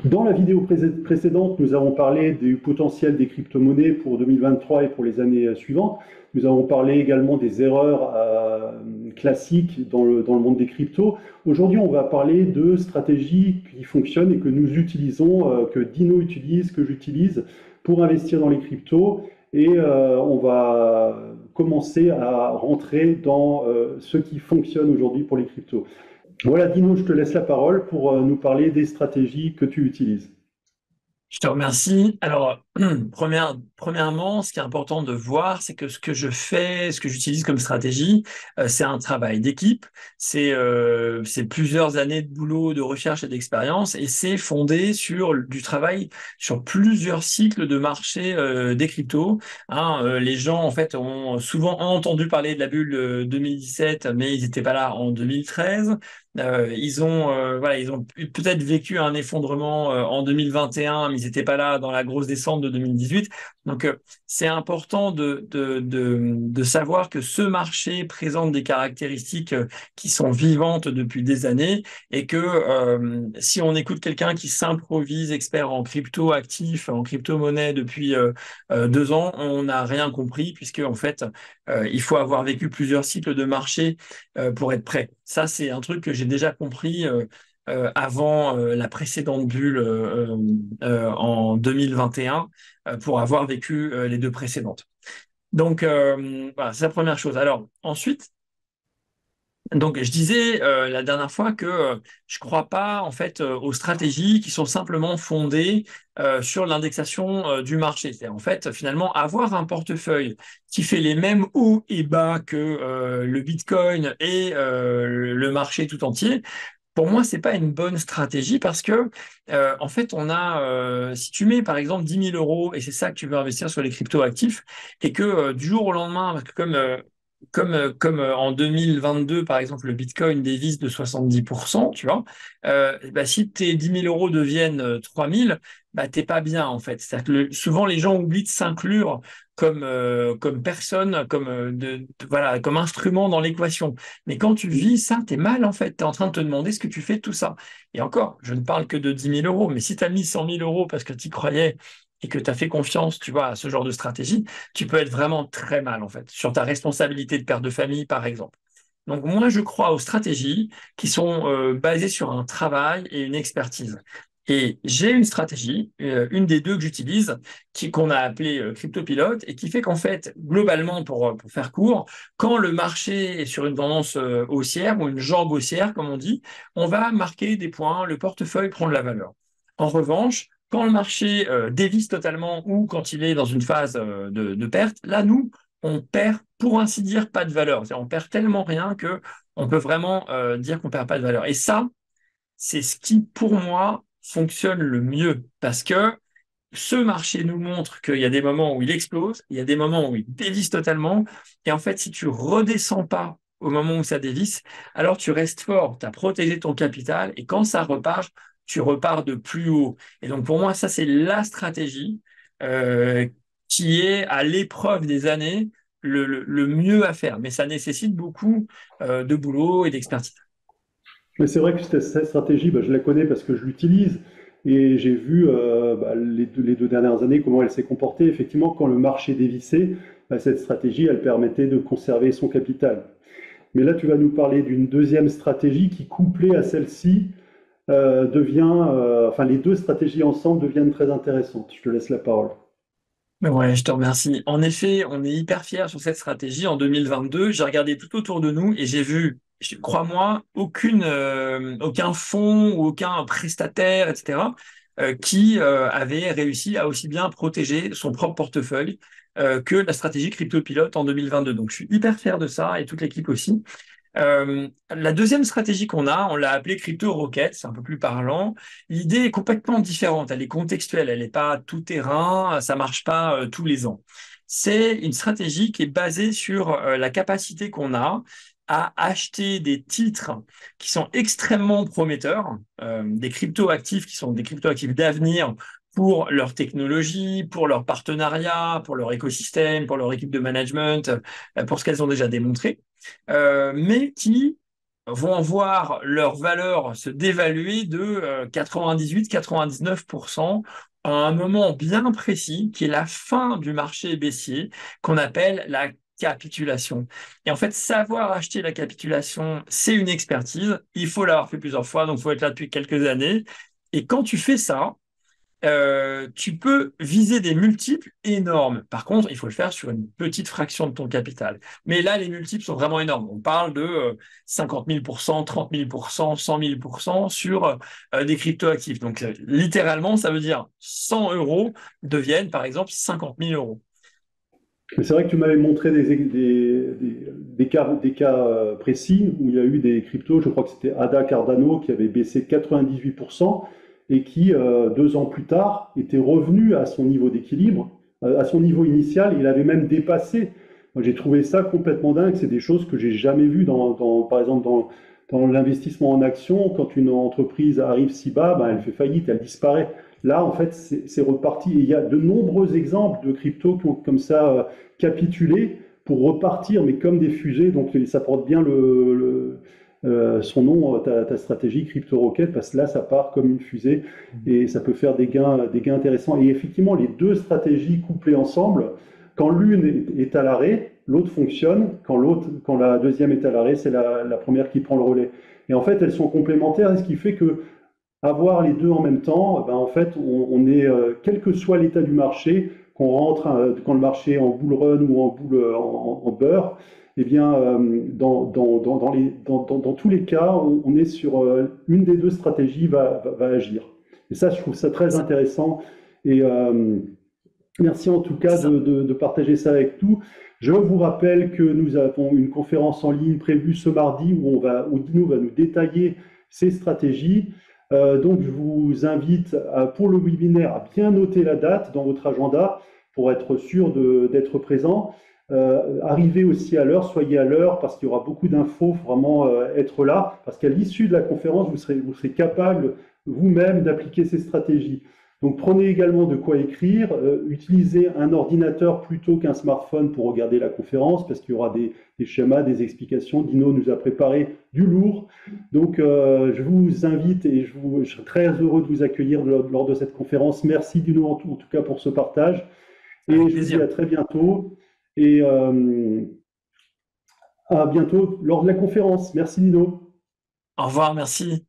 Dans la vidéo précédente, nous avons parlé du potentiel des crypto-monnaies pour 2023 et pour les années suivantes. Nous avons parlé également des erreurs classiques dans le monde des cryptos. Aujourd'hui, on va parler de stratégies qui fonctionnent et que nous utilisons, que Dino utilise, que j'utilise pour investir dans les cryptos. Et on va commencer à rentrer dans ce qui fonctionne aujourd'hui pour les cryptos. Voilà, Dino, je te laisse la parole pour nous parler des stratégies que tu utilises. Je te remercie. Alors, premièrement, ce qui est important de voir, c'est que ce que je fais, ce que j'utilise comme stratégie, c'est un travail d'équipe, c'est plusieurs années de boulot, de recherche et d'expérience, et c'est fondé sur du travail sur plusieurs cycles de marché des cryptos. Hein, les gens, en fait, ont souvent entendu parler de la bulle 2017, mais ils n'étaient pas là en 2013. Ils ont peut-être vécu un effondrement en 2021, mais ils n'étaient pas là dans la grosse descente de 2018. Donc, c'est important de savoir que ce marché présente des caractéristiques qui sont vivantes depuis des années et que si on écoute quelqu'un qui s'improvise expert en crypto actif, en crypto-monnaie depuis 2 ans, on n'a rien compris puisque en fait, il faut avoir vécu plusieurs cycles de marché pour être prêt. Ça, c'est un truc que j'ai déjà compris avant la précédente bulle en 2021 pour avoir vécu les deux précédentes. Donc, voilà, c'est la première chose. Alors, ensuite, donc, je disais la dernière fois que je crois pas en fait aux stratégies qui sont simplement fondées sur l'indexation du marché. C'est en fait finalement avoir un portefeuille qui fait les mêmes hauts et bas que le Bitcoin et le marché tout entier. Pour moi, c'est pas une bonne stratégie parce que en fait, si tu mets par exemple 10 000 € et c'est ça que tu veux investir sur les crypto actifs et que du jour au lendemain, parce que comme en 2022, par exemple, le Bitcoin dévisse de 70%, tu vois, si tes 10 000 € deviennent 3 000, bah, t'es pas bien, en fait. C'est-à-dire que souvent, les gens oublient de s'inclure comme personne, voilà, comme instrument dans l'équation. Mais quand tu vis ça, t'es mal, en fait. T'es en train de te demander ce que tu fais de tout ça. Et encore, je ne parle que de 10 000 €, mais si tu as mis 100 000 € parce que tu y croyais et que tu as fait confiance, tu vois, à ce genre de stratégie, tu peux être vraiment très mal, en fait, sur ta responsabilité de père de famille, par exemple. Donc, moi, je crois aux stratégies qui sont basées sur un travail et une expertise. Et j'ai une stratégie, une des deux que j'utilise, qu'on a appelée CryptoPilote, et qui fait qu'en fait, globalement, pour faire court, quand le marché est sur une tendance haussière ou une jambe haussière, comme on dit, on va marquer des points, le portefeuille prend de la valeur. En revanche, quand le marché dévisse totalement ou quand il est dans une phase de perte, là, nous, on perd, pour ainsi dire, pas de valeur. C'est-à-dire, on perd tellement rien que on peut vraiment dire qu'on perd pas de valeur. Et ça, c'est ce qui, pour moi, fonctionne le mieux parce que ce marché nous montre qu'il y a des moments où il explose, il y a des moments où il dévisse totalement. Et en fait, si tu redescends pas au moment où ça dévisse, alors tu restes fort, tu as protégé ton capital et quand ça repart, tu repars de plus haut. Et donc pour moi, ça, c'est la stratégie euh, qui est à l'épreuve des années le mieux à faire. Mais ça nécessite beaucoup de boulot et d'expertise. Mais c'est vrai que cette stratégie, je la connais parce que je l'utilise et j'ai vu les deux dernières années comment elle s'est comportée. Effectivement, quand le marché dévissait, cette stratégie, elle permettait de conserver son capital. Mais là, tu vas nous parler d'une deuxième stratégie qui, couplée à celle-ci, enfin les deux stratégies ensemble deviennent très intéressantes. Je te laisse la parole. Ouais, je te remercie. En effet, on est hyper fiers sur cette stratégie. En 2022, j'ai regardé tout autour de nous et j'ai vu, crois-moi, aucun fonds ou aucun prestataire, etc., qui avait réussi à aussi bien protéger son propre portefeuille que la stratégie CryptoPilote en 2022. Donc, je suis hyper fier de ça et toute l'équipe aussi. La deuxième stratégie qu'on a, on l'a appelée Crypto Rocket, c'est un peu plus parlant. L'idée est complètement différente, elle est contextuelle, elle n'est pas tout terrain, ça marche pas tous les ans. C'est une stratégie qui est basée sur la capacité qu'on a à acheter des titres qui sont extrêmement prometteurs, des crypto-actifs qui sont des crypto-actifs d'avenir pour leur technologie, pour leur partenariat, pour leur écosystème, pour leur équipe de management, pour ce qu'elles ont déjà démontré mais qui vont voir leur valeur se dévaluer de 98-99% à un moment bien précis, qui est la fin du marché baissier, qu'on appelle la capitulation. Et en fait, savoir acheter la capitulation, c'est une expertise. Il faut l'avoir fait plusieurs fois, donc il faut être là depuis quelques années. Et quand tu fais ça, tu peux viser des multiples énormes. Par contre, il faut le faire sur une petite fraction de ton capital. Mais là, les multiples sont vraiment énormes. On parle de 50 000%, 30 000%, 100 000% sur des cryptoactifs. Donc, littéralement, ça veut dire 100 euros deviennent, par exemple, 50 000 euros. Mais c'est vrai que tu m'avais montré des cas précis où il y a eu des cryptos, je crois que c'était ADA Cardano qui avait baissé de 98% et qui, 2 ans plus tard, était revenu à son niveau d'équilibre, à son niveau initial. Il avait même dépassé. Moi, j'ai trouvé ça complètement dingue. C'est des choses que j'ai jamais vues par exemple, dans l'investissement en action. Quand une entreprise arrive si bas, ben, elle fait faillite, elle disparaît. Là, en fait, c'est reparti. Et il y a de nombreux exemples de cryptos qui ont comme ça capitulé pour repartir, mais comme des fusées. Donc, ça porte bien son nom, ta stratégie Crypto Rocket, parce que là, ça part comme une fusée et ça peut faire des gains intéressants. Et effectivement, les deux stratégies couplées ensemble, quand l'une est à l'arrêt, l'autre fonctionne. Quand la deuxième est à l'arrêt, c'est la première qui prend le relais. Et en fait, elles sont complémentaires, et ce qui fait que avoir les deux en même temps, ben en fait, on est, quel que soit l'état du marché, qu'on rentre, quand le marché est en bull run ou en bull en beurre, eh bien, dans tous les cas, on est sur une des deux stratégies va agir. Et ça, je trouve ça très intéressant. Et merci en tout cas C'est ça. de partager ça avec nous. Je vous rappelle que nous avons une conférence en ligne prévue ce mardi où Dino va nous détailler ses stratégies. Donc, je vous invite pour le webinaire à bien noter la date dans votre agenda pour être sûr d'être présent. Arrivez aussi à l'heure, soyez à l'heure parce qu'il y aura beaucoup d'infos, faut vraiment être là parce qu'à l'issue de la conférence, vous serez capable vous-même d'appliquer ces stratégies. Donc prenez également de quoi écrire, utilisez un ordinateur plutôt qu'un smartphone pour regarder la conférence parce qu'il y aura des schémas, des explications. Dino nous a préparé du lourd. Donc je vous invite et je serai très heureux de vous accueillir lors de cette conférence. Merci Dino en tout cas pour ce partage. Et Avec je vous dis plaisir. à très bientôt et à bientôt lors de la conférence. Merci Dino. Au revoir, merci.